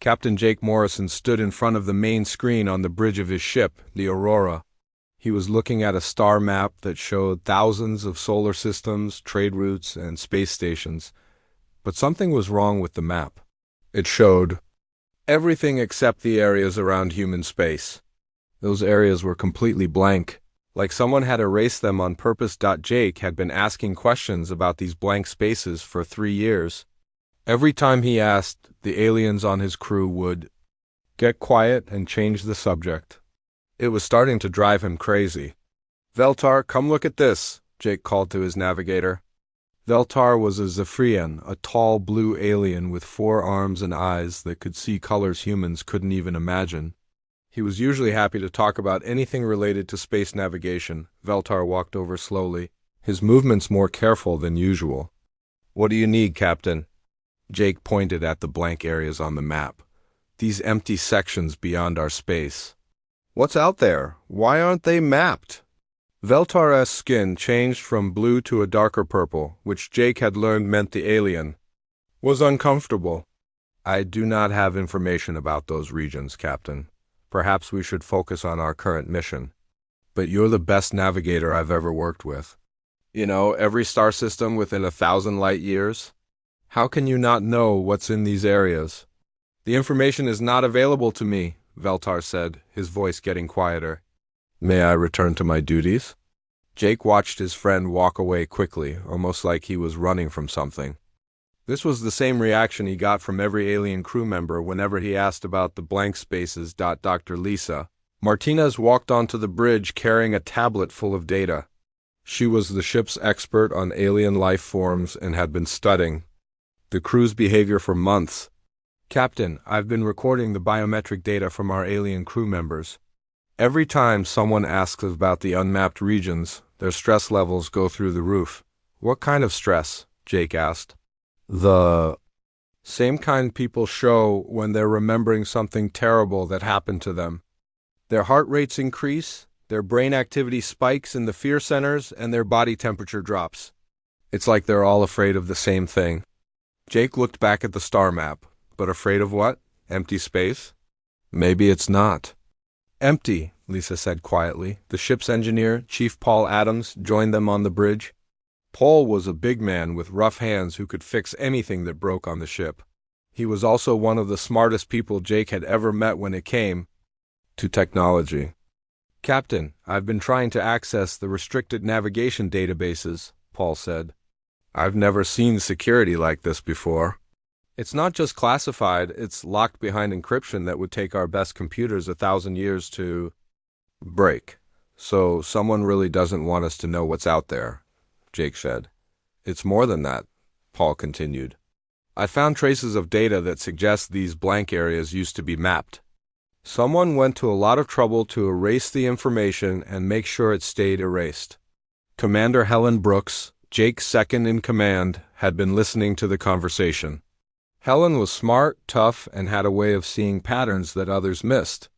Captain Jake Morrison stood in front of the main screen on the bridge of his ship, the Aurora. He was looking at a star map that showed thousands of solar systems, trade routes, and space stations. But something was wrong with the map. It showed everything except the areas around human space. Those areas were completely blank, like someone had erased them on purpose. Jake had been asking questions about these blank spaces for 3 years. Every time he asked, the aliens on his crew would get quiet and change the subject. It was starting to drive him crazy. "Veltar, come look at this," Jake called to his navigator. Veltar was a Zephyrian, a tall blue alien with 4 arms and eyes that could see colors humans couldn't even imagine. He was usually happy to talk about anything related to space navigation. Veltar walked over slowly, his movements more careful than usual. "What do you need, Captain?" Jake pointed at the blank areas on the map. "These empty sections beyond our space." "What's out there? Why aren't they mapped?" Veltar's skin changed from blue to a darker purple, which Jake had learned meant the alien was uncomfortable. "I do not have information about those regions, Captain. Perhaps we should focus on our current mission. But you're the best navigator I've ever worked with. You know, every star system within 1,000 light years. How can you not know what's in these areas?" "The information is not available to me," Veltar said, his voice getting quieter. "May I return to my duties?" Jake watched his friend walk away quickly, almost like he was running from something. This was the same reaction he got from every alien crew member whenever he asked about the blank spaces. Dr. Lisa Martinez walked onto the bridge carrying a tablet full of data. She was the ship's expert on alien life forms and had been studying the crew's behavior for months. "Captain, I've been recording the biometric data from our alien crew members. Every time someone asks about the unmapped regions, their stress levels go through the roof." "What kind of stress?" Jake asked. "The same kind people show when they're remembering something terrible that happened to them. Their heart rates increase, their brain activity spikes in the fear centers, and their body temperature drops. It's like they're all afraid of the same thing." Jake looked back at the star map. But afraid of what? Empty space? "Maybe it's not." "Empty," Lisa said quietly. The ship's engineer, Chief Paul Adams, joined them on the bridge. Paul was a big man with rough hands who could fix anything that broke on the ship. He was also one of the smartest people Jake had ever met when it came to technology. "Captain, I've been trying to access the restricted navigation databases," Paul said. "I've never seen security like this before. It's not just classified, it's locked behind encryption that would take our best computers 1,000 years to break. So someone really doesn't want us to know what's out there," Jake said. "It's more than that," Paul continued. "I found traces of data that suggest these blank areas used to be mapped. Someone went to a lot of trouble to erase the information and make sure it stayed erased." Commander Helen Brooks, Jake's second in command, had been listening to the conversation. Helen was smart, tough, and had a way of seeing patterns that others missed.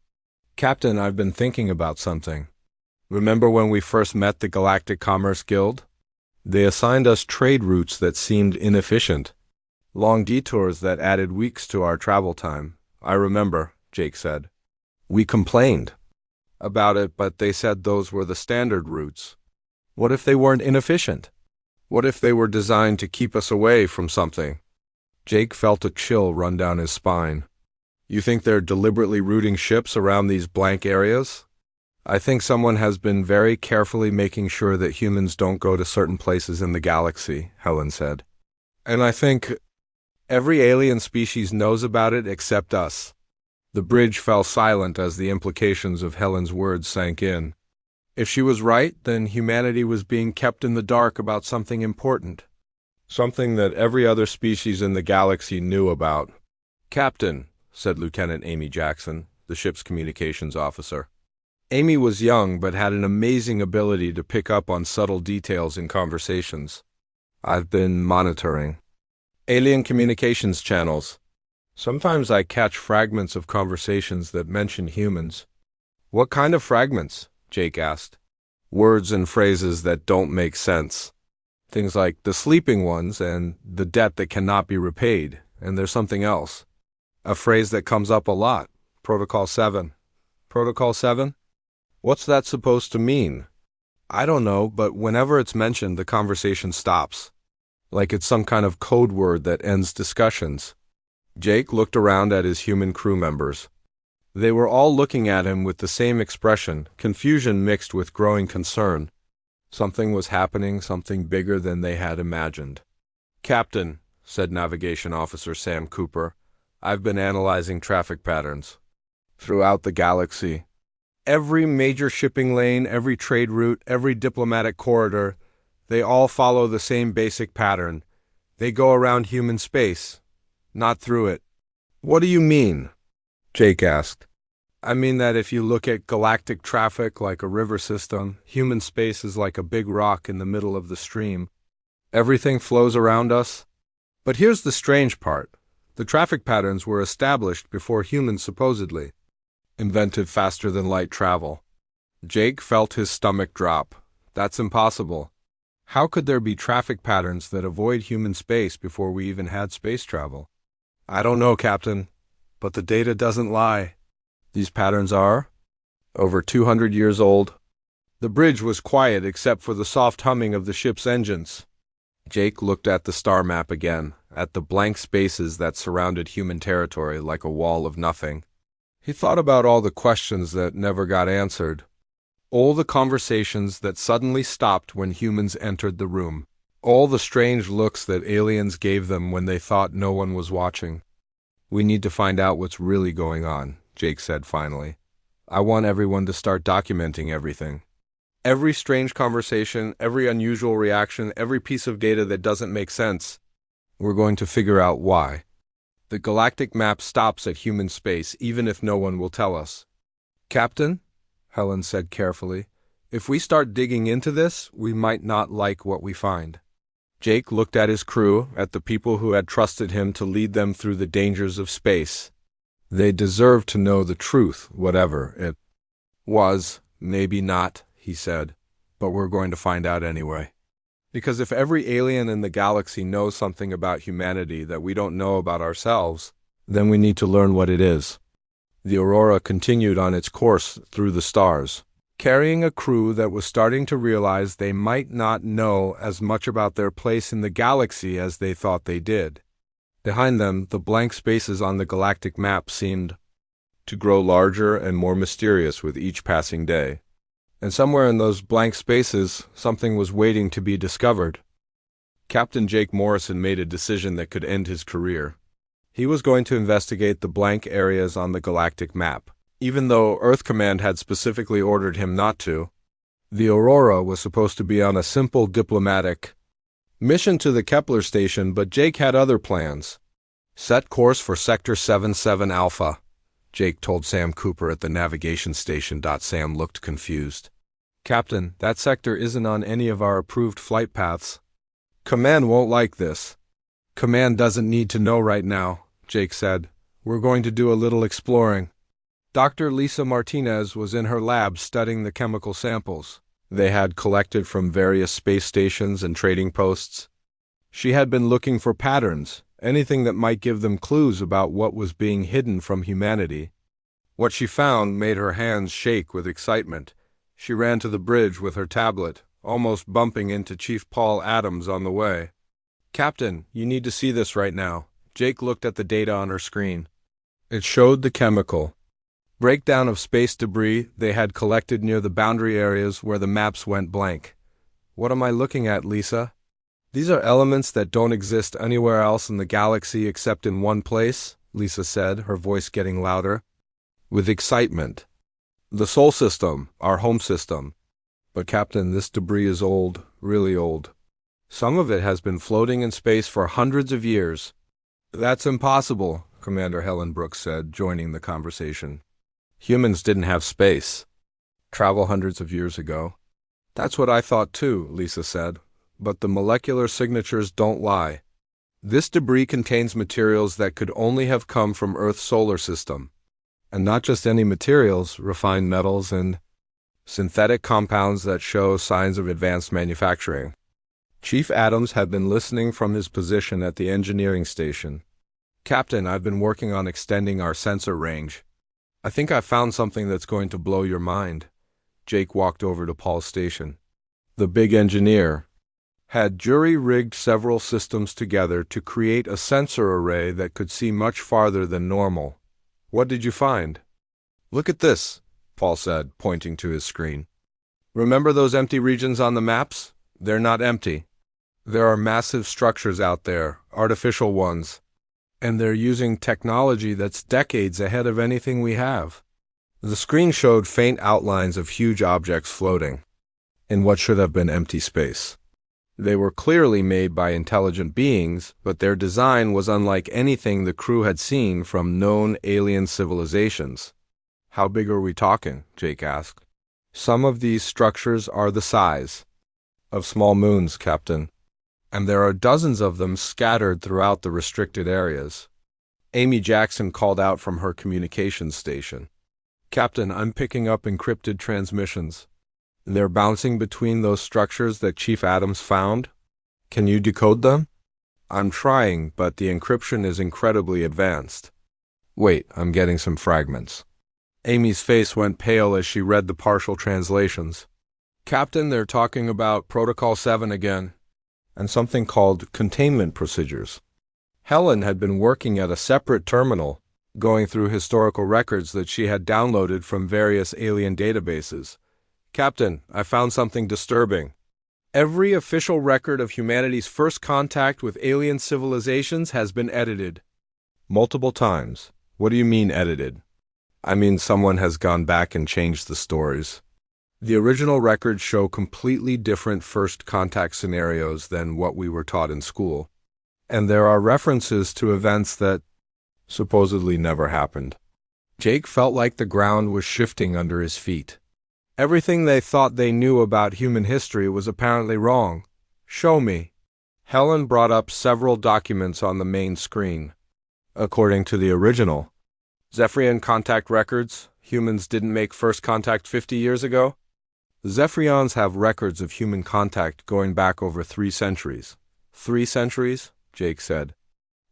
"Captain, I've been thinking about something. Remember when we first met the Galactic Commerce Guild? They assigned us trade routes that seemed inefficient. Long detours that added weeks to our travel time. I remember," Jake said. "We complained about it, but they said those were the standard routes. What if they weren't inefficient? What if they were designed to keep us away from something?" Jake felt a chill run down his spine. "You think they're deliberately routing ships around these blank areas?" "I think someone has been very carefully making sure that humans don't go to certain places in the galaxy," Helen said. "And I think every alien species knows about it except us." The bridge fell silent as the implications of Helen's words sank in. If she was right, then humanity was being kept in the dark about something important. Something that every other species in the galaxy knew about. "Captain," said Lieutenant Amy Jackson, the ship's communications officer. Amy was young but had an amazing ability to pick up on subtle details in conversations. "I've been monitoring alien communications channels. Sometimes I catch fragments of conversations that mention humans." "What kind of fragments?" Jake asked. "Words and phrases that don't make sense. Things like the sleeping ones and the debt that cannot be repaid, and there's something else." A phrase that comes up a lot. Protocol 7. Protocol 7? What's that supposed to mean? I don't know, but whenever it's mentioned, the conversation stops. Like it's some kind of code word that ends discussions. Jake looked around at his human crew members. They were all looking at him with the same expression, confusion mixed with growing concern. Something was happening, something bigger than they had imagined. "Captain," said Navigation Officer Sam Cooper, "I've been analyzing traffic patterns throughout the galaxy. Every major shipping lane, every trade route, every diplomatic corridor, they all follow the same basic pattern. They go around human space, not through it." "What do you mean?" Jake asked. "I mean that if you look at galactic traffic like a river system, human space is like a big rock in the middle of the stream. Everything flows around us. But here's the strange part. The traffic patterns were established before humans supposedly invented faster-than-light travel." Jake felt his stomach drop. That's impossible. How could there be traffic patterns that avoid human space before we even had space travel? "I don't know, Captain, but the data doesn't lie. These patterns are over 200 years old." The bridge was quiet except for the soft humming of the ship's engines. Jake looked at the star map again, at the blank spaces that surrounded human territory like a wall of nothing. He thought about all the questions that never got answered. All the conversations that suddenly stopped when humans entered the room. All the strange looks that aliens gave them when they thought no one was watching. "We need to find out what's really going on," Jake said finally. "I want everyone to start documenting everything. Every strange conversation, every unusual reaction, every piece of data that doesn't make sense. We're going to figure out why. The galactic map stops at human space, even if no one will tell us." "Captain," Helen said carefully, "if we start digging into this, we might not like what we find." Jake looked at his crew, at the people who had trusted him to lead them through the dangers of space. They deserved to know the truth, whatever it was. "Maybe not," he said, "but we're going to find out anyway. Because if every alien in the galaxy knows something about humanity that we don't know about ourselves, then we need to learn what it is." The Aurora continued on its course through the stars, carrying a crew that was starting to realize they might not know as much about their place in the galaxy as they thought they did. Behind them, the blank spaces on the galactic map seemed to grow larger and more mysterious with each passing day. And somewhere in those blank spaces, something was waiting to be discovered. Captain Jake Morrison made a decision that could end his career. He was going to investigate the blank areas on the galactic map, even though Earth Command had specifically ordered him not to. The Aurora was supposed to be on a simple diplomatic mission to the Kepler station, but Jake had other plans. "Set course for Sector 77 Alpha," Jake told Sam Cooper at the navigation station. Sam looked confused. "Captain, that sector isn't on any of our approved flight paths. Command won't like this." "Command doesn't need to know right now," Jake said. "We're going to do a little exploring." Dr. Lisa Martinez was in her lab studying the chemical samples they had collected from various space stations and trading posts. She had been looking for patterns, anything that might give them clues about what was being hidden from humanity. What she found made her hands shake with excitement. She ran to the bridge with her tablet, almost bumping into Chief Paul Adams on the way. "Captain, you need to see this right now." Jake looked at the data on her screen. It showed the chemical breakdown of space debris they had collected near the boundary areas where the maps went blank. "What am I looking at, Lisa?" "These are elements that don't exist anywhere else in the galaxy except in one place," Lisa said, her voice getting louder with excitement. "The Sol System, our home system. But Captain, this debris is old, really old. Some of it has been floating in space for hundreds of years." "That's impossible," Commander Helen Brooks said, joining the conversation. "Humans didn't have space travel hundreds of years ago." "That's what I thought too," Lisa said. "But the molecular signatures don't lie. This debris contains materials that could only have come from Earth's solar system. And not just any materials, refined metals and synthetic compounds that show signs of advanced manufacturing." Chief Adams had been listening from his position at the engineering station. Captain, I've been working on extending our sensor range. I think I found something that's going to blow your mind. Jake walked over to Paul's station. The big engineer had jury-rigged several systems together to create a sensor array that could see much farther than normal. What did you find? Look at this, Paul said, pointing to his screen. Remember those empty regions on the maps? They're not empty. There are massive structures out there, artificial ones, and they're using technology that's decades ahead of anything we have. The screen showed faint outlines of huge objects floating in what should have been empty space. They were clearly made by intelligent beings, but their design was unlike anything the crew had seen from known alien civilizations. How big are we talking? Jake asked. Some of these structures are the size of small moons, Captain, and there are dozens of them scattered throughout the restricted areas. Amy Jackson called out from her communications station. Captain, I'm picking up encrypted transmissions. They're bouncing between those structures that Chief Adams found. Can you decode them? I'm trying, but the encryption is incredibly advanced. Wait, I'm getting some fragments. Amy's face went pale as she read the partial translations. Captain, they're talking about Protocol 7 again, and something called containment procedures. Helen had been working at a separate terminal, going through historical records that she had downloaded from various alien databases. Captain, I found something disturbing. Every official record of humanity's first contact with alien civilizations has been edited. Multiple times. What do you mean edited? I mean someone has gone back and changed the stories. The original records show completely different first contact scenarios than what we were taught in school. And there are references to events that supposedly never happened. Jake felt like the ground was shifting under his feet. Everything they thought they knew about human history was apparently wrong. Show me. Helen brought up several documents on the main screen. According to the original Zephyrian contact records, humans didn't make first contact 50 years ago. The Zephyrians have records of human contact going back over 3 centuries. 3 centuries? Jake said.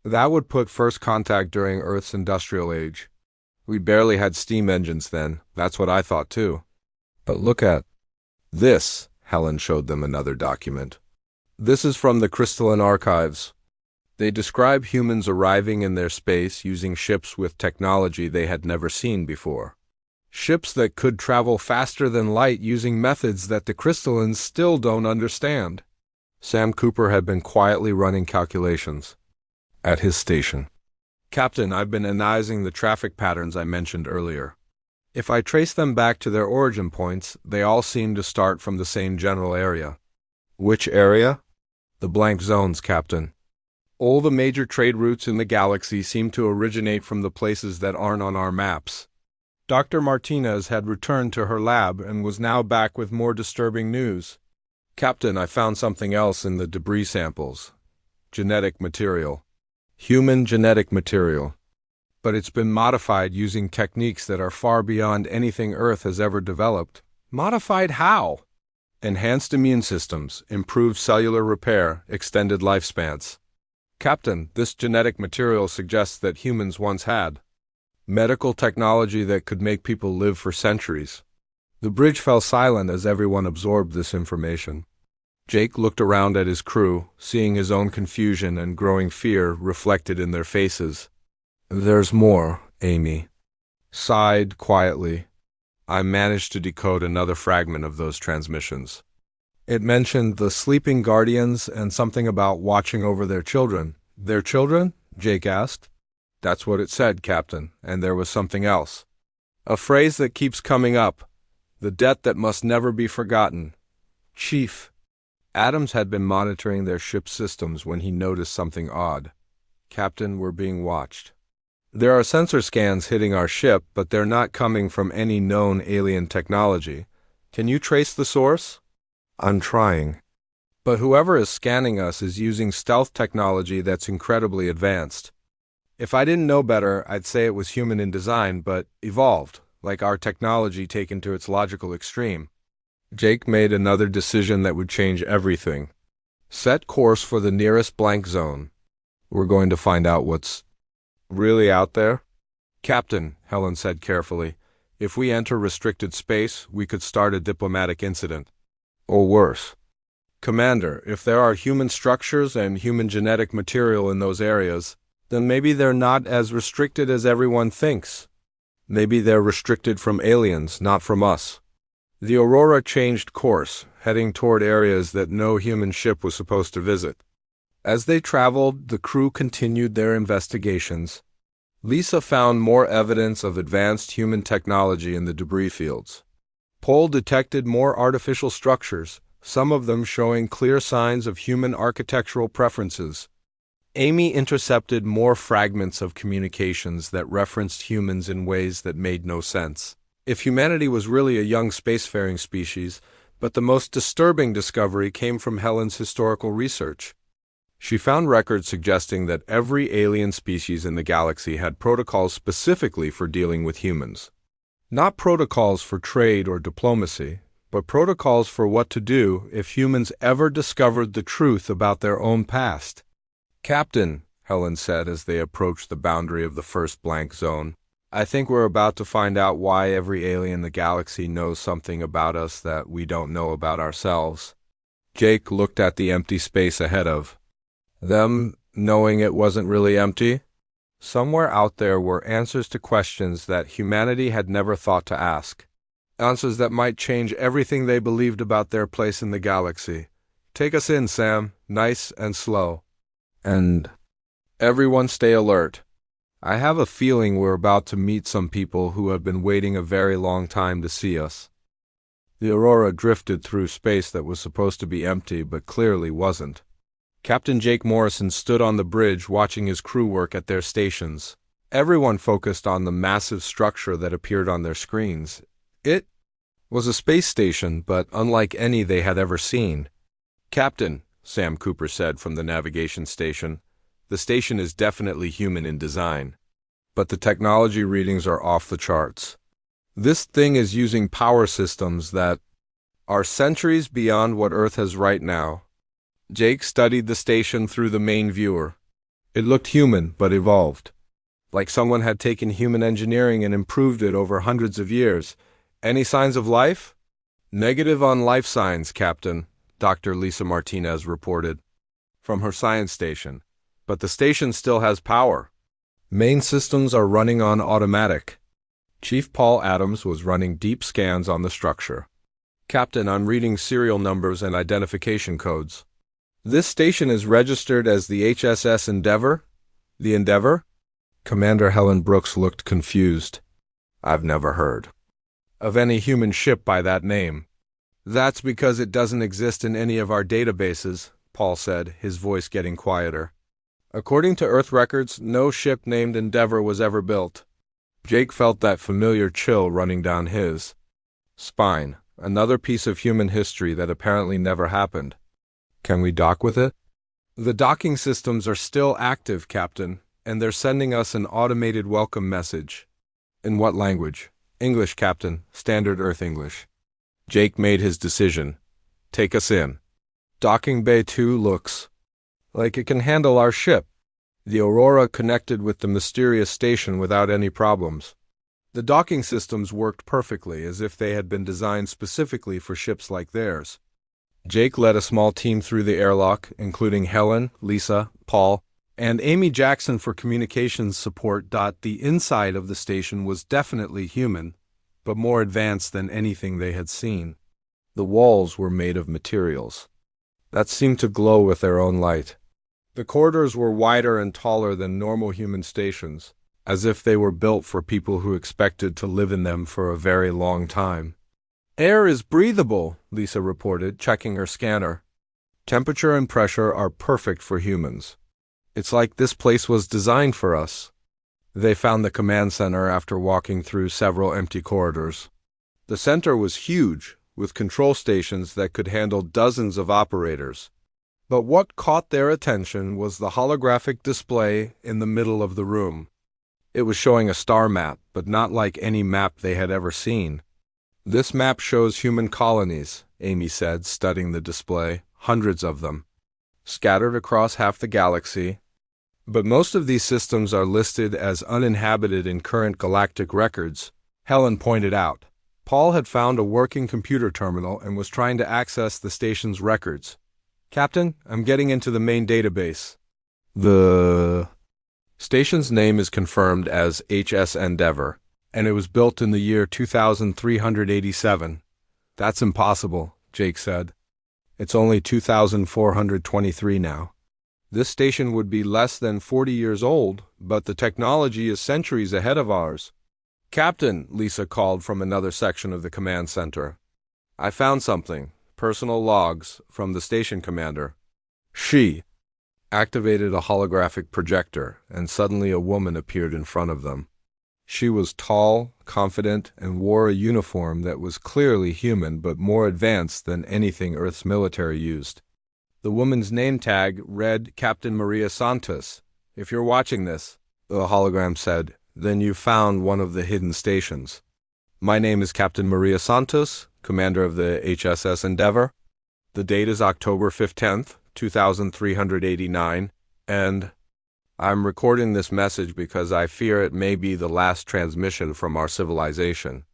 That would put first contact during Earth's industrial age. We barely had steam engines then. That's what I thought too. But look at this. Helen showed them another document. This is from the Crystalline Archives. They describe humans arriving in their space using ships with technology they had never seen before. Ships that could travel faster than light using methods that the Crystallines still don't understand. Sam Cooper had been quietly running calculations at his station. Captain, I've been analyzing the traffic patterns I mentioned earlier. If I trace them back to their origin points, they all seem to start from the same general area. Which area? The blank zones, Captain. All the major trade routes in the galaxy seem to originate from the places that aren't on our maps. Dr. Martinez had returned to her lab and was now back with more disturbing news. Captain, I found something else in the debris samples. Genetic material. Human genetic material. But it's been modified using techniques that are far beyond anything Earth has ever developed. Modified how? Enhanced immune systems, improved cellular repair, extended lifespans. Captain, this genetic material suggests that humans once had medical technology that could make people live for centuries. The bridge fell silent as everyone absorbed this information. Jake looked around at his crew, seeing his own confusion and growing fear reflected in their faces. There's more, Amy sighed quietly. I managed to decode another fragment of those transmissions. It mentioned the sleeping guardians and something about watching over their children. Their children? Jake asked. That's what it said, Captain, and there was something else. A phrase that keeps coming up. The debt that must never be forgotten. Chief. Adams had been monitoring their ship's systems when he noticed something odd. Captain, we're being watched. There are sensor scans hitting our ship, but they're not coming from any known alien technology. Can you trace the source? I'm trying. But whoever is scanning us is using stealth technology that's incredibly advanced. If I didn't know better, I'd say it was human in design, but evolved, like our technology taken to its logical extreme. Jake made another decision that would change everything. Set course for the nearest blank zone. We're going to find out what's Really out there? Captain, Helen said carefully, if we enter restricted space, we could start a diplomatic incident. Or worse. Commander, if there are human structures and human genetic material in those areas, then maybe they're not as restricted as everyone thinks. Maybe they're restricted from aliens, not from us. The Aurora changed course, heading toward areas that no human ship was supposed to visit. As they traveled, the crew continued their investigations. Lisa found more evidence of advanced human technology in the debris fields. Paul detected more artificial structures, some of them showing clear signs of human architectural preferences. Amy intercepted more fragments of communications that referenced humans in ways that made no sense. If humanity was really a young spacefaring species, but the most disturbing discovery came from Helen's historical research. She found records suggesting that every alien species in the galaxy had protocols specifically for dealing with humans. Not protocols for trade or diplomacy, but protocols for what to do if humans ever discovered the truth about their own past. Captain, Helen said as they approached the boundary of the first blank zone, I think we're about to find out why every alien in the galaxy knows something about us that we don't know about ourselves. Jake looked at the empty space ahead of them, knowing it wasn't really empty. Somewhere out there were answers to questions that humanity had never thought to ask. Answers that might change everything they believed about their place in the galaxy. Take us in, Sam, nice and slow. And everyone stay alert. I have a feeling we're about to meet some people who have been waiting a very long time to see us. The Aurora drifted through space that was supposed to be empty but clearly wasn't. Captain Jake Morrison stood on the bridge watching his crew work at their stations. Everyone focused on the massive structure that appeared on their screens. It was a space station, but unlike any they had ever seen. Captain, Sam Cooper said from the navigation station, the station is definitely human in design. But the technology readings are off the charts. This thing is using power systems that are centuries beyond what Earth has right now. Jake studied the station through the main viewer. It looked human, but evolved. Like someone had taken human engineering and improved it over hundreds of years. Any signs of life? Negative on life signs, Captain, Dr. Lisa Martinez reported from her science station. But the station still has power. Main systems are running on automatic. Chief Paul Adams was running deep scans on the structure. Captain, I'm reading serial numbers and identification codes. This station is registered as the HSS Endeavour? The Endeavour? Commander Helen Brooks looked confused. I've never heard of any human ship by that name. That's because it doesn't exist in any of our databases, Paul said, his voice getting quieter. According to Earth records, no ship named Endeavour was ever built. Jake felt that familiar chill running down his spine, another piece of human history that apparently never happened. Can we dock with it? The docking systems are still active, Captain, and they're sending us an automated welcome message. In what language? English, Captain. Standard Earth English. Jake made his decision. Take us in. Docking Bay 2 looks like it can handle our ship. The Aurora connected with the mysterious station without any problems. The docking systems worked perfectly, as if they had been designed specifically for ships like theirs. Jake led a small team through the airlock, including Helen, Lisa, Paul, and Amy Jackson for communications support. The inside of the station was definitely human, but more advanced than anything they had seen. The walls were made of materials that seemed to glow with their own light. The corridors were wider and taller than normal human stations, as if they were built for people who expected to live in them for a very long time. Air is breathable, Lisa reported, checking her scanner. Temperature and pressure are perfect for humans. It's like this place was designed for us. They found the command center after walking through several empty corridors. The center was huge, with control stations that could handle dozens of operators. But what caught their attention was the holographic display in the middle of the room. It was showing a star map, but not like any map they had ever seen. This map shows human colonies, Amy said, studying the display, hundreds of them, scattered across half the galaxy. But most of these systems are listed as uninhabited in current galactic records, Helen pointed out. Paul had found a working computer terminal and was trying to access the station's records. Captain, I'm getting into the main database. The station's name is confirmed as HS Endeavour, and it was built in the year 2387. That's impossible, Jake said. It's only 2423 now. This station would be less than 40 years old, but the technology is centuries ahead of ours. Captain, Lisa called from another section of the command center. I found something, personal logs, from the station commander. She activated a holographic projector, and suddenly a woman appeared in front of them. She was tall, confident, and wore a uniform that was clearly human but more advanced than anything Earth's military used. The woman's name tag read Captain Maria Santos. If you're watching this, the hologram said, then you found one of the hidden stations. My name is Captain Maria Santos, commander of the HSS Endeavour. The date is October 15th, 2389, and I'm recording this message because I fear it may be the last transmission from our civilization.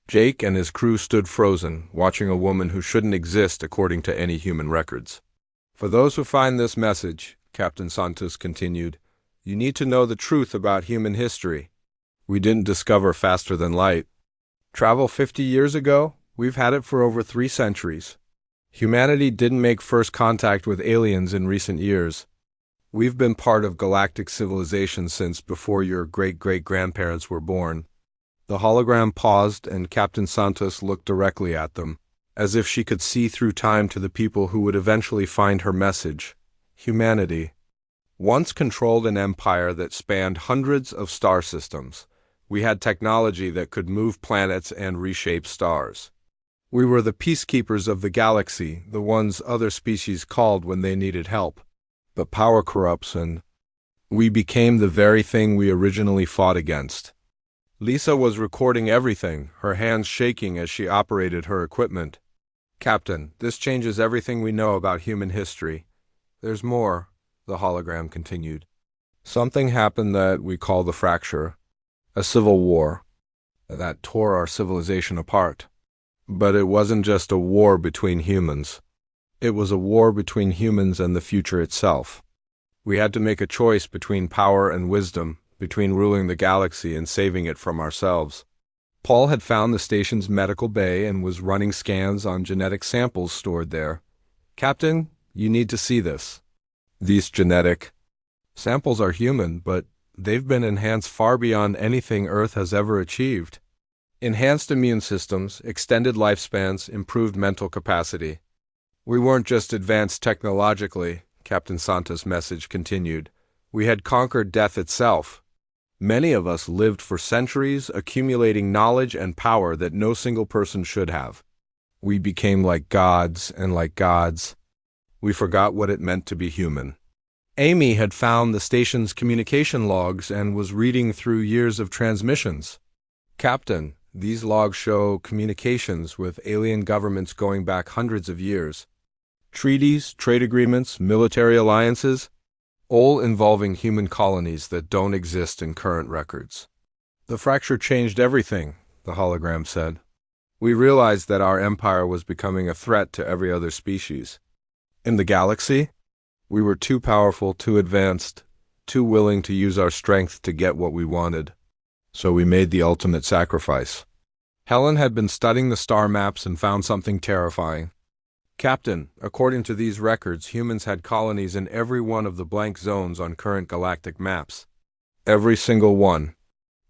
Jake and his crew stood frozen, watching a woman who shouldn't exist according to any human records. For those who find this message, Captain Santos continued, you need to know the truth about human history. We didn't discover faster than light. Travel 50 years ago? We've had it for over 3 centuries. Humanity didn't make first contact with aliens in recent years. We've been part of galactic civilization since before your great-great-grandparents were born. The hologram paused and Captain Santos looked directly at them, as if she could see through time to the people who would eventually find her message. Humanity once controlled an empire that spanned hundreds of star systems. We had technology that could move planets and reshape stars. We were the peacekeepers of the galaxy, the ones other species called when they needed help. But power corrupts and we became the very thing we originally fought against. Lisa was recording everything, her hands shaking as she operated her equipment. Captain, this changes everything we know about human history. There's more, the hologram continued. Something happened that we call the fracture, a civil war, that tore our civilization apart. But it wasn't just a war between humans. It was a war between humans and the future itself. We had to make a choice between power and wisdom, between ruling the galaxy and saving it from ourselves. Paul had found the station's medical bay and was running scans on genetic samples stored there. Captain, you need to see this. These genetic samples are human, but they've been enhanced far beyond anything Earth has ever achieved. Enhanced immune systems, extended lifespans, improved mental capacity. We weren't just advanced technologically, Captain Santos' message continued. We had conquered death itself. Many of us lived for centuries, accumulating knowledge and power that no single person should have. We became like gods, and like gods, we forgot what it meant to be human. Amy had found the station's communication logs and was reading through years of transmissions. Captain, these logs show communications with alien governments going back hundreds of years. Treaties, trade agreements, military alliances, all involving human colonies that don't exist in current records. The fracture changed everything, the hologram said. We realized that our empire was becoming a threat to every other species. In the galaxy, we were too powerful, too advanced, too willing to use our strength to get what we wanted. So we made the ultimate sacrifice. Helen had been studying the star maps and found something terrifying. Captain, according to these records, humans had colonies in every one of the blank zones on current galactic maps. Every single one.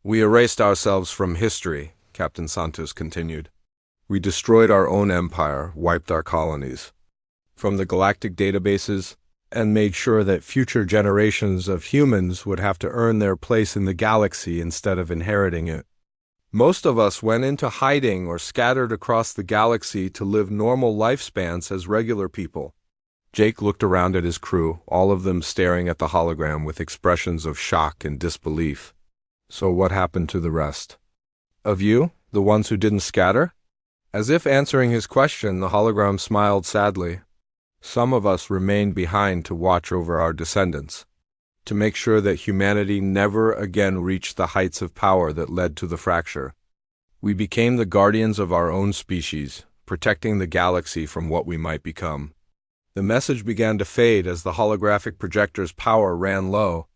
We erased ourselves from history, Captain Santos continued. We destroyed our own empire, wiped our colonies from the galactic databases, and made sure that future generations of humans would have to earn their place in the galaxy instead of inheriting it. Most of us went into hiding or scattered across the galaxy to live normal lifespans as regular people. Jake looked around at his crew, all of them staring at the hologram with expressions of shock and disbelief. So what happened to the rest? Of you, the ones who didn't scatter? As if answering his question, the hologram smiled sadly. Some of us remained behind to watch over our descendants. to make sure that humanity never again reached the heights of power that led to the fracture. We became the guardians of our own species, protecting the galaxy from what we might become. The message began to fade as the holographic projector's power ran low.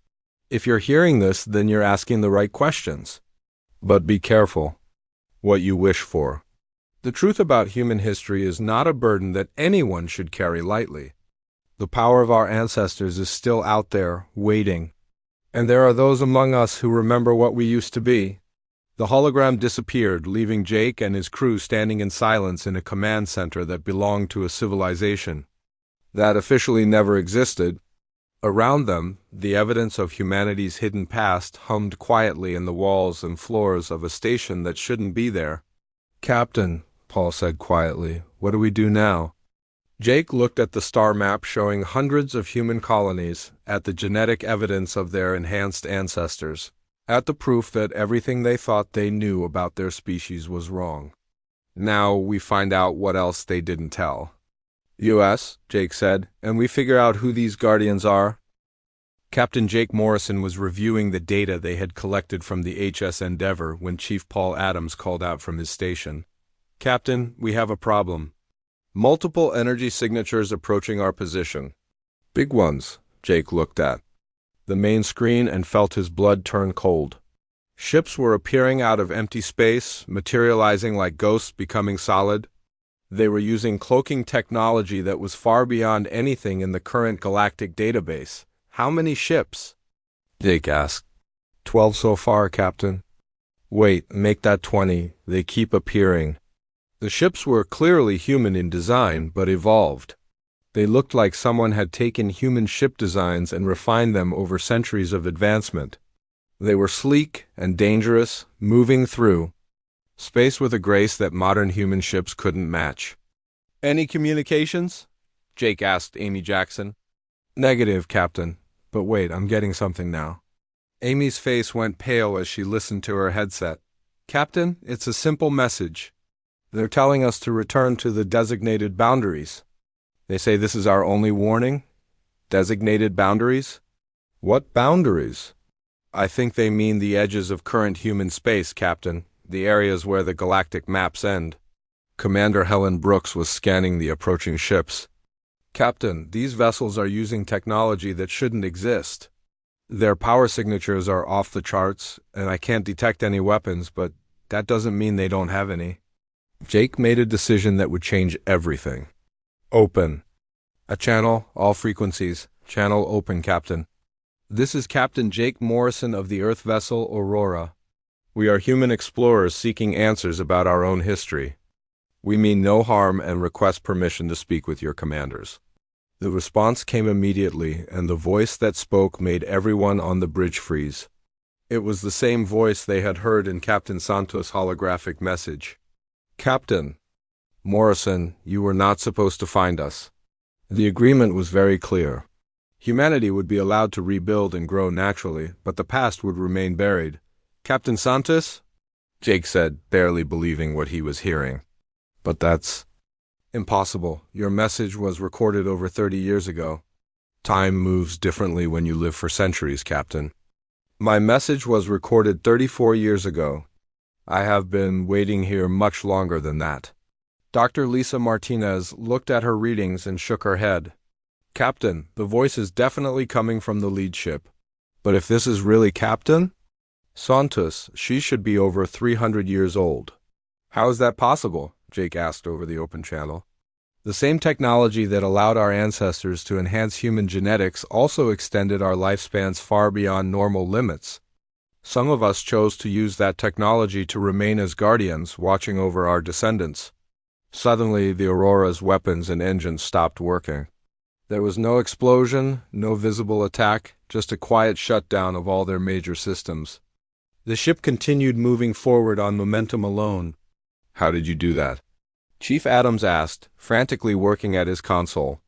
If you're hearing this, then you're asking the right questions. But be careful what you wish for. The truth about human history is not a burden that anyone should carry lightly. The power of our ancestors is still out there, waiting. And there are those among us who remember what we used to be. The hologram disappeared, leaving Jake and his crew standing in silence in a command center that belonged to a civilization that officially never existed. Around them, the evidence of humanity's hidden past hummed quietly in the walls and floors of a station that shouldn't be there. "Captain," Paul said quietly, "what do we do now?" Jake looked at the star map showing hundreds of human colonies, at the genetic evidence of their enhanced ancestors, at the proof that everything they thought they knew about their species was wrong. Now we find out what else they didn't tell. "US," Jake said, "and we figure out who these guardians are." Captain Jake Morrison was reviewing the data they had collected from the HS Endeavour when Chief Paul Adams called out from his station. "Captain, we have a problem. Multiple energy signatures approaching our position." "Big ones," Jake looked at the main screen and felt his blood turn cold. Ships were appearing out of empty space, materializing like ghosts becoming solid. They were using cloaking technology that was far beyond anything in the current galactic database. "How many ships?" Jake asked. 12 so far, Captain." "Wait, make that 20. They keep appearing." The ships were clearly human in design, but evolved. They looked like someone had taken human ship designs and refined them over centuries of advancement. They were sleek and dangerous, moving through space with a grace that modern human ships couldn't match. "Any communications?" Jake asked Amy Jackson. "Negative, Captain. But wait, I'm getting something now." Amy's face went pale as she listened to her headset. "Captain, it's a simple message. They're telling us to return to the designated boundaries. They say this is our only warning." "Designated boundaries? What boundaries?" "I think they mean the edges of current human space, Captain, the areas where the galactic maps end." Commander Helen Brooks was scanning the approaching ships. "Captain, these vessels are using technology that shouldn't exist. Their power signatures are off the charts, and I can't detect any weapons, but that doesn't mean they don't have any." Jake made a decision that would change everything. "Open. A channel, all frequencies. Channel open, Captain. This is Captain Jake Morrison of the Earth vessel Aurora. We are human explorers seeking answers about our own history. We mean no harm and request permission to speak with your commanders." The response came immediately, and the voice that spoke made everyone on the bridge freeze. It was the same voice they had heard in Captain Santos' holographic message. "Captain Morrison, you were not supposed to find us. The agreement was very clear. Humanity would be allowed to rebuild and grow naturally, but the past would remain buried." "Captain Santos?" Jake said, barely believing what he was hearing. "But that's impossible. Your message was recorded over 30 years ago. Time moves differently when you live for centuries, Captain. My message was recorded 34 years ago. I have been waiting here much longer than that." Dr. Lisa Martinez looked at her readings and shook her head. "Captain, the voice is definitely coming from the lead ship. But if this is really Captain Santos, she should be over 300 years old." "How is that possible?" Jake asked over the open channel. "The same technology that allowed our ancestors to enhance human genetics also extended our lifespans far beyond normal limits. Some of us chose to use that technology to remain as guardians, watching over our descendants." Suddenly, the Aurora's weapons and engines stopped working. There was no explosion, no visible attack, just a quiet shutdown of all their major systems. The ship continued moving forward on momentum alone. "How did you do that?" Chief Adams asked, frantically working at his console.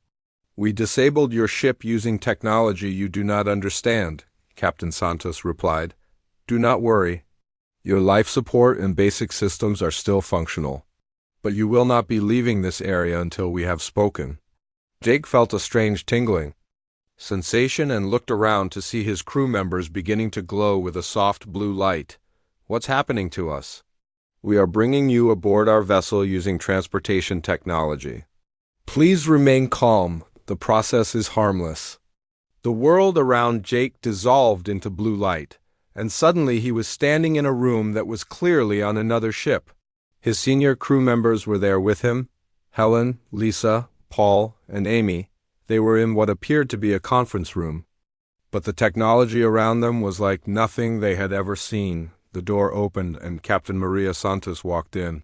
"We disabled your ship using technology you do not understand," Captain Santos replied. "Do not worry. Your life support and basic systems are still functional. But you will not be leaving this area until we have spoken." Jake felt a strange tingling. sensation and looked around to see his crew members beginning to glow with a soft blue light. What's happening to us? We are bringing you aboard our vessel using transportation technology. Please remain calm. The process is harmless. The world around Jake dissolved into blue light, and suddenly he was standing in a room that was clearly on another ship. His senior crew members were there with him: Helen, Lisa, Paul, and Amy. They were in what appeared to be a conference room. But the technology around them was like nothing they had ever seen. The door opened and Captain Maria Santos walked in.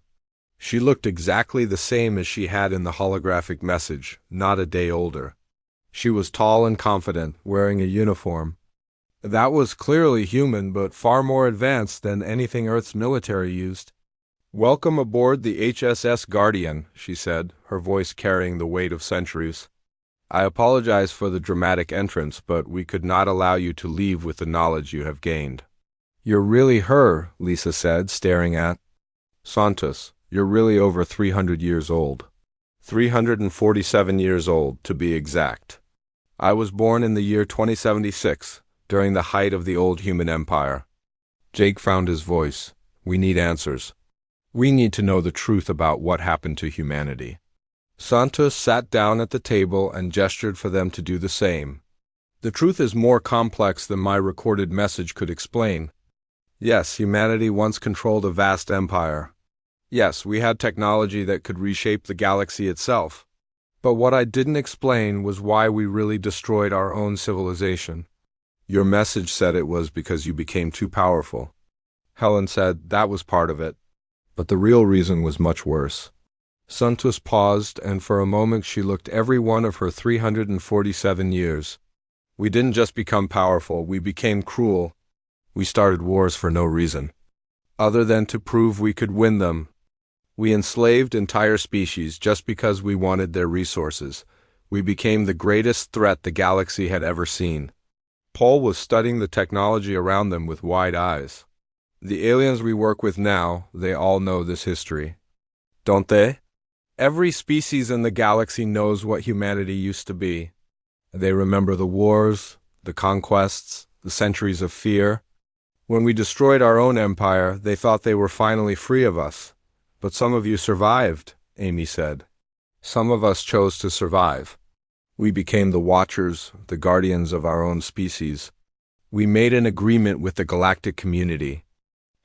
She looked exactly the same as she had in the holographic message, not a day older. She was tall and confident, wearing a uniform. That was clearly human, but far more advanced than anything Earth's military used. "Welcome aboard the HSS Guardian," she said, her voice carrying the weight of centuries. "I apologize for the dramatic entrance, but we could not allow you to leave with the knowledge you have gained." "You're really her," Lisa said, staring at Santos. "You're really over 300 years old. 347 years old, to be exact. I was born in the year 2076, during the height of the old human empire." Jake found his voice. "We need answers. We need to know the truth about what happened to humanity." Santos sat down at the table and gestured for them to do the same. "The truth is more complex than my recorded message could explain. Yes, humanity once controlled a vast empire. Yes, we had technology that could reshape the galaxy itself. But what I didn't explain was why we really destroyed our own civilization. Your message said it was because you became too powerful." Helen said that was part of it. But the real reason was much worse. Santos paused, and for a moment she looked every one of her 347 years. "We didn't just become powerful, we became cruel. We started wars for no reason, other than to prove we could win them. We enslaved entire species just because we wanted their resources. We became the greatest threat the galaxy had ever seen." Paul was studying the technology around them with wide eyes. "The aliens we work with now, they all know this history, don't they? Every species in the galaxy knows what humanity used to be. They remember the wars, the conquests, the centuries of fear. When we destroyed our own empire, they thought they were finally free of us. But some of you survived," Amy said. "Some of us chose to survive. We became the watchers, the guardians of our own species. We made an agreement with the galactic community.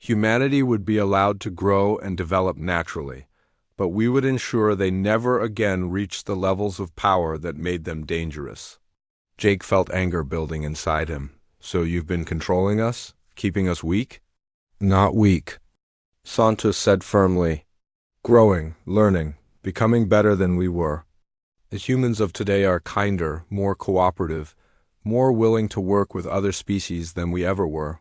Humanity would be allowed to grow and develop naturally, but we would ensure they never again reached the levels of power that made them dangerous." Jake felt anger building inside him. "So you've been controlling us? Keeping us weak?" "Not weak," Santos said firmly. "Growing, learning, becoming better than we were. The humans of today are kinder, more cooperative, more willing to work with other species than we ever were.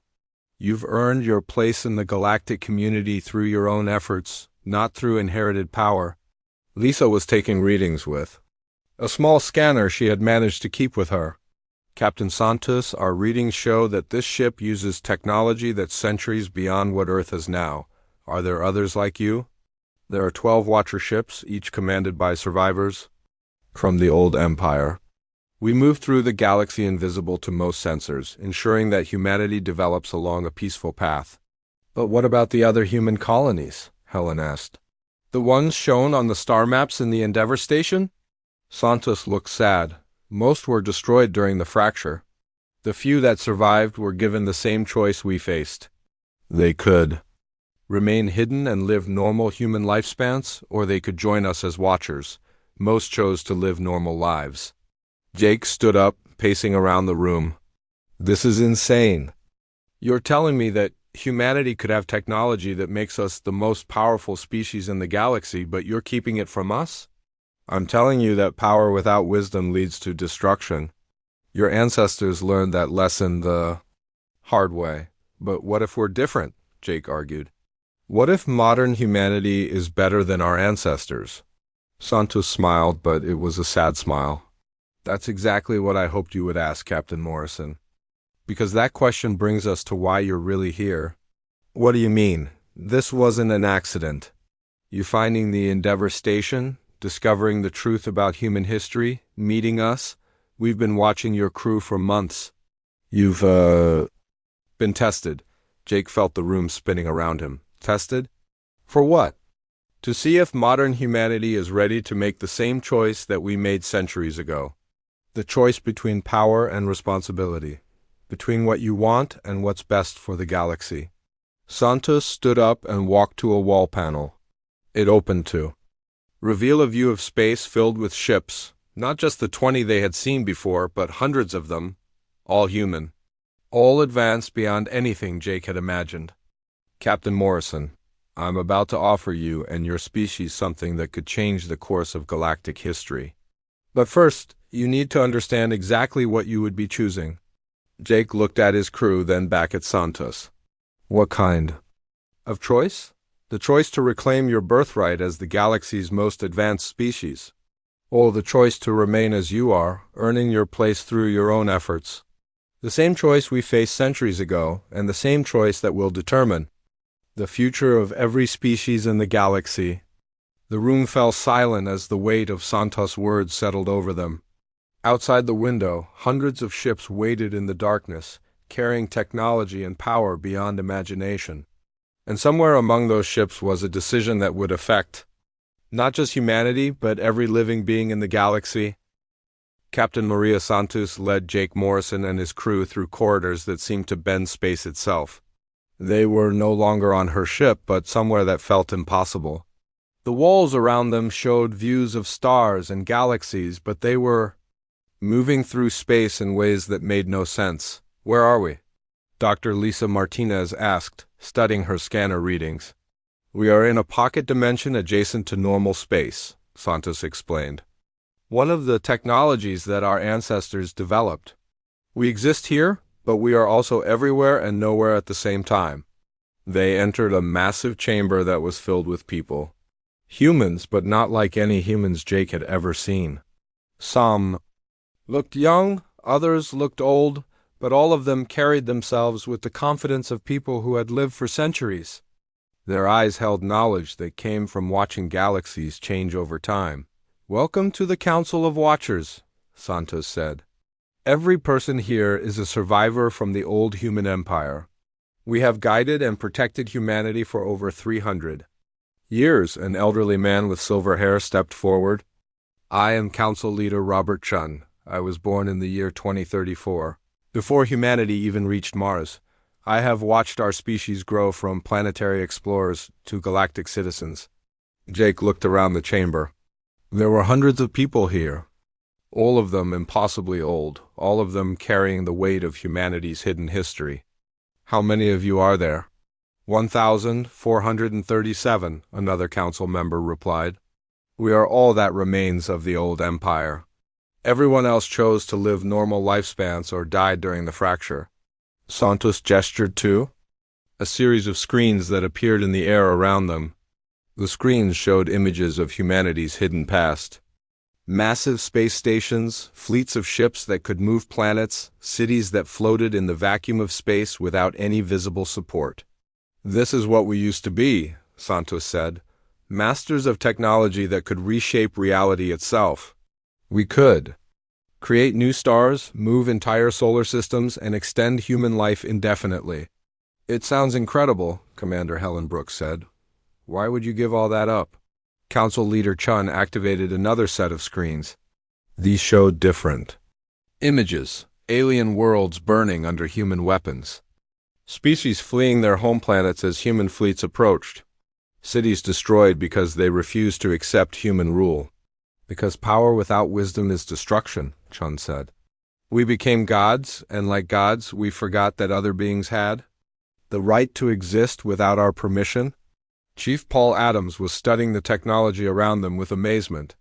You've earned your place in the galactic community through your own efforts, not through inherited power." Lisa was taking readings with a small scanner she had managed to keep with her. "Captain Santos, our readings show that this ship uses technology that's centuries beyond what Earth is now. Are there others like you?" "There are 12 Watcher ships, each commanded by survivors from the old empire. We move through the galaxy invisible to most sensors, ensuring that humanity develops along a peaceful path." "But what about the other human colonies?" Helen asked. "The ones shown on the star maps in the Endeavor station?" Santos looked sad. "Most were destroyed during the fracture. The few that survived were given the same choice we faced. They could remain hidden and live normal human lifespans, or they could join us as watchers. Most chose to live normal lives." Jake stood up, pacing around the room. "This is insane. You're telling me that humanity could have technology that makes us the most powerful species in the galaxy, but you're keeping it from us?" "I'm telling you that power without wisdom leads to destruction. Your ancestors learned that lesson the hard way. But what if we're different?" Jake argued. "What if modern humanity is better than our ancestors?" Santos smiled, but it was a sad smile. "That's exactly what I hoped you would ask, Captain Morrison. Because that question brings us to why you're really here." "What do you mean? This wasn't an accident. You finding the Endeavor station, discovering the truth about human history, meeting us, We've been watching your crew for months. You've, been tested. Jake felt the room spinning around him. Tested? For what? To see if modern humanity is ready to make the same choice that we made centuries ago. The choice between power and responsibility. Between what you want and what's best for the galaxy. Santos stood up and walked to a wall panel. It opened to reveal a view of space filled with ships, not just the 20 they had seen before, but hundreds of them, all human. All advanced beyond anything Jake had imagined. Captain Morrison, I'm about to offer you and your species something that could change the course of galactic history. But first, you need to understand exactly what you would be choosing. Jake looked at his crew, then back at Santos. What kind of choice? The choice to reclaim your birthright as the galaxy's most advanced species. Or the choice to remain as you are, earning your place through your own efforts. The same choice we faced centuries ago, and the same choice that will determine the future of every species in the galaxy. The room fell silent as the weight of Santos' words settled over them. Outside the window, hundreds of ships waited in the darkness, carrying technology and power beyond imagination. And somewhere among those ships was a decision that would affect not just humanity, but every living being in the galaxy. Captain Maria Santos led Jake Morrison and his crew through corridors that seemed to bend space itself. They were no longer on her ship, but somewhere that felt impossible. The walls around them showed views of stars and galaxies, but they were moving through space in ways that made no sense. Where are we? Dr. Lisa Martinez asked, studying her scanner readings. We are in a pocket dimension adjacent to normal space, Santos explained. One of the technologies that our ancestors developed. We exist here, but we are also everywhere and nowhere at the same time. They entered a massive chamber that was filled with people. Humans, but not like any humans Jake had ever seen. Some looked young, others looked old, but all of them carried themselves with the confidence of people who had lived for centuries. Their eyes held knowledge that came from watching galaxies change over time. Welcome to the Council of Watchers, Santos said. Every person here is a survivor from the old human empire. We have guided and protected humanity for over 300 years. An elderly man with silver hair stepped forward. I am Council Leader Robert Chun. I was born in the year 2034. Before humanity even reached Mars, I have watched our species grow from planetary explorers to galactic citizens. Jake looked around the chamber. There were hundreds of people here, all of them impossibly old, all of them carrying the weight of humanity's hidden history. How many of you are there? 1,437, another council member replied. We are all that remains of the old empire. Everyone else chose to live normal lifespans or died during the fracture. Santos gestured to a series of screens that appeared in the air around them. The screens showed images of humanity's hidden past. Massive space stations, fleets of ships that could move planets, cities that floated in the vacuum of space without any visible support. This is what we used to be, Santos said. Masters of technology that could reshape reality itself. We could create new stars, move entire solar systems, and extend human life indefinitely. It sounds incredible, Commander Helen Brooks said. Why would you give all that up? Council Leader Chun activated another set of screens. These showed different images, alien worlds burning under human weapons. Species fleeing their home planets as human fleets approached. Cities destroyed because they refused to accept human rule. Because power without wisdom is destruction, Chun said. We became gods, and like gods, we forgot that other beings had the right to exist without our permission. Chief Paul Adams was studying the technology around them with amazement.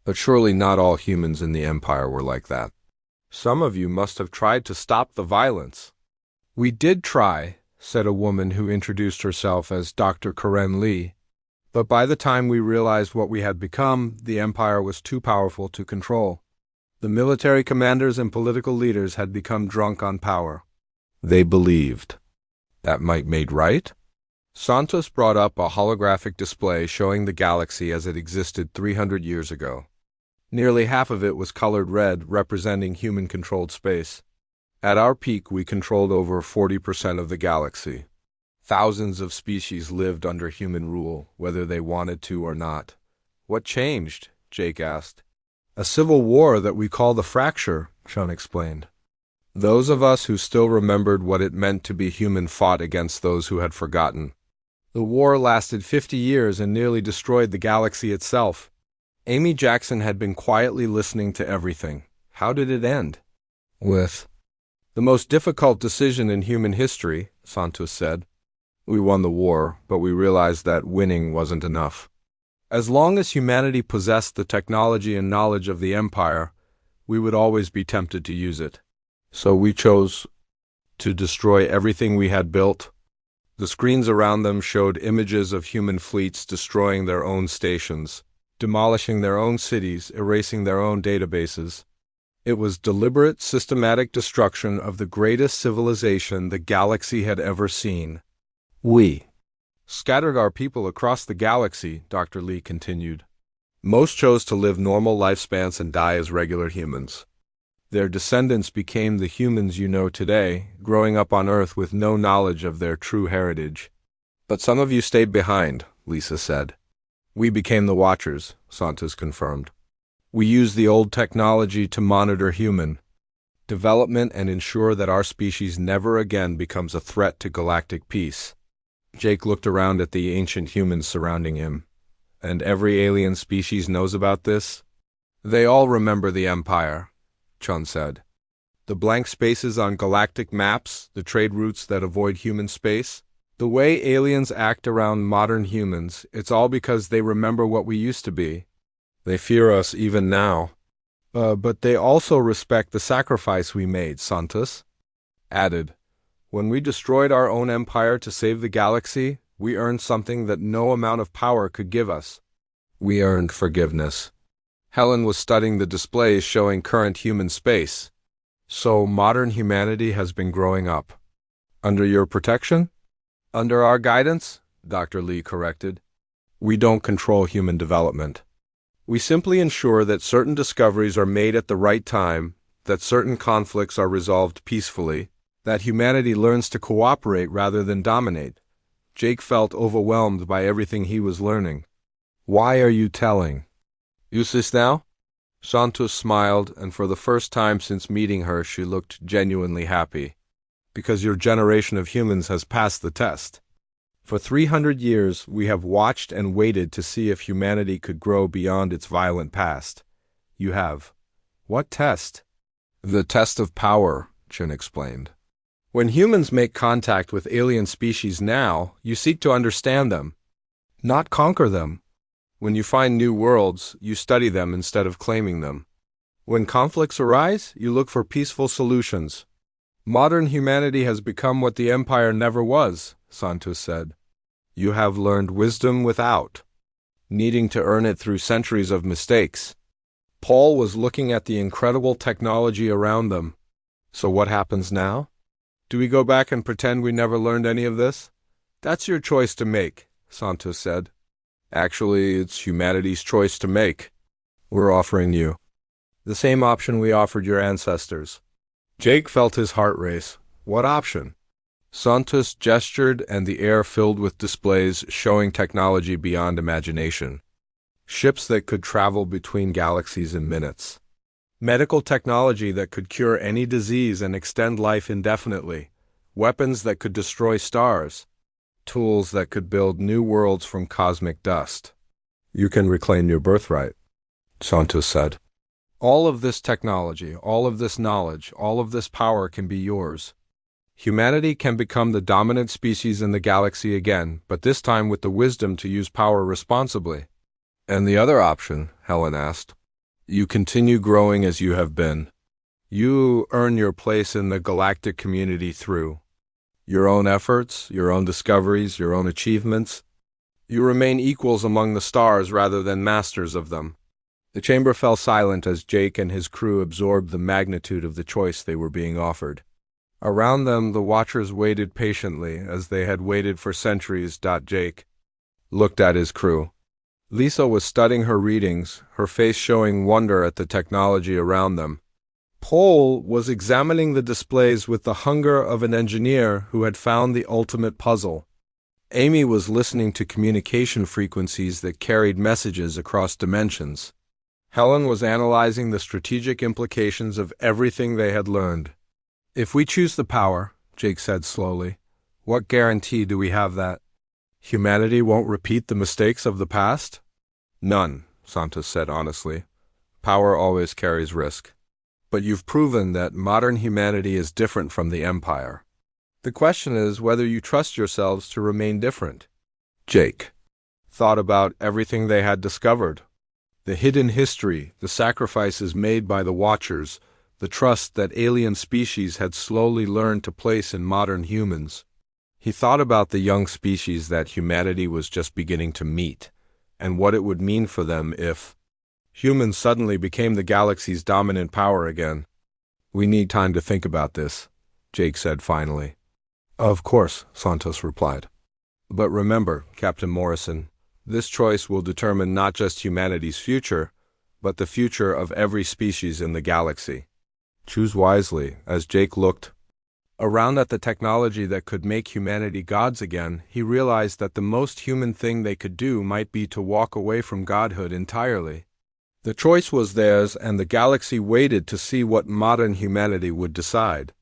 But surely not all humans in the Empire were like that. Some of you must have tried to stop the violence. We did try, said a woman who introduced herself as Dr. Karen Lee. But by the time we realized what we had become, the Empire was too powerful to control. The military commanders and political leaders had become drunk on power. They believed that might made right? Santos brought up a holographic display showing the galaxy as it existed 300 years ago. Nearly half of it was colored red, representing human-controlled space. At our peak, we controlled over 40% of the galaxy. Thousands of species lived under human rule, whether they wanted to or not. What changed? Jake asked. A civil war that we call the Fracture, Sean explained. Those of us who still remembered what it meant to be human fought against those who had forgotten. The war lasted 50 years and nearly destroyed the galaxy itself. Amy Jackson had been quietly listening to everything. How did it end? With the most difficult decision in human history, Santos said. We won the war, but we realized that winning wasn't enough. As long as humanity possessed the technology and knowledge of the Empire, we would always be tempted to use it. So we chose to destroy everything we had built. The screens around them showed images of human fleets destroying their own stations, demolishing their own cities, erasing their own databases. It was deliberate, systematic destruction of the greatest civilization the galaxy had ever seen. We scattered our people across the galaxy, Dr. Lee continued. Most chose to live normal lifespans and die as regular humans. Their descendants became the humans you know today, growing up on Earth with no knowledge of their true heritage. But some of you stayed behind, Lisa said. We became the Watchers, Santos confirmed. We used the old technology to monitor human development and ensure that our species never again becomes a threat to galactic peace. Jake looked around at the ancient humans surrounding him. And every alien species knows about this? They all remember the Empire, Chun said. The blank spaces on galactic maps, the trade routes that avoid human space, the way aliens act around modern humans, it's all because they remember what we used to be. They fear us even now. But they also respect the sacrifice we made, Santos added. When we destroyed our own empire to save the galaxy, we earned something that no amount of power could give us. We earned forgiveness. Helen was studying the displays showing current human space. So modern humanity has been growing up. Under your protection? Under our guidance? Dr. Lee corrected. We don't control human development. We simply ensure that certain discoveries are made at the right time, that certain conflicts are resolved peacefully, that humanity learns to cooperate rather than dominate. Jake felt overwhelmed by everything he was learning. Why are you telling? Use this now? Santos smiled, and for the first time since meeting her, she looked genuinely happy. Because your generation of humans has passed the test. For 300 years, we have watched and waited to see if humanity could grow beyond its violent past. You have. What test? The test of power, Chin explained. When humans make contact with alien species now, you seek to understand them, not conquer them. When you find new worlds, you study them instead of claiming them. When conflicts arise, you look for peaceful solutions. Modern humanity has become what the Empire never was, Santos said. You have learned wisdom without needing to earn it through centuries of mistakes. Paul was looking at the incredible technology around them. So what happens now? Do we go back and pretend we never learned any of this? That's your choice to make, Santos said. Actually, it's humanity's choice to make. We're offering you the same option we offered your ancestors. Jake felt his heart race. What option? Santos gestured, and the air filled with displays showing technology beyond imagination. Ships that could travel between galaxies in minutes. Medical technology that could cure any disease and extend life indefinitely. Weapons that could destroy stars. Tools that could build new worlds from cosmic dust. You can reclaim your birthright, Santos said. All of this technology, all of this knowledge, all of this power can be yours. Humanity can become the dominant species in the galaxy again, but this time with the wisdom to use power responsibly. And the other option, Helen asked. You continue growing as you have been. You earn your place in the galactic community through your own efforts, your own discoveries, your own achievements. You remain equals among the stars rather than masters of them. The chamber fell silent as Jake and his crew absorbed the magnitude of the choice they were being offered. Around them, the Watchers waited patiently, as they had waited for centuries. Jake looked at his crew. Lisa was studying her readings, her face showing wonder at the technology around them. Paul was examining the displays with the hunger of an engineer who had found the ultimate puzzle. Amy was listening to communication frequencies that carried messages across dimensions. Helen was analyzing the strategic implications of everything they had learned. If we choose the power, Jake said slowly, what guarantee do we have that humanity won't repeat the mistakes of the past? None, Santos said honestly. Power always carries risk. But you've proven that modern humanity is different from the Empire. The question is whether you trust yourselves to remain different. Jake thought about everything they had discovered. The hidden history, the sacrifices made by the Watchers, the trust that alien species had slowly learned to place in modern humans. He thought about the young species that humanity was just beginning to meet, and what it would mean for them if humans suddenly became the galaxy's dominant power again. We need time to think about this, Jake said finally. Of course, Santos replied. But remember, Captain Morrison, this choice will determine not just humanity's future, but the future of every species in the galaxy. Choose wisely. As Jake looked around at the technology that could make humanity gods again, he realized that the most human thing they could do might be to walk away from godhood entirely. The choice was theirs, and the galaxy waited to see what modern humanity would decide.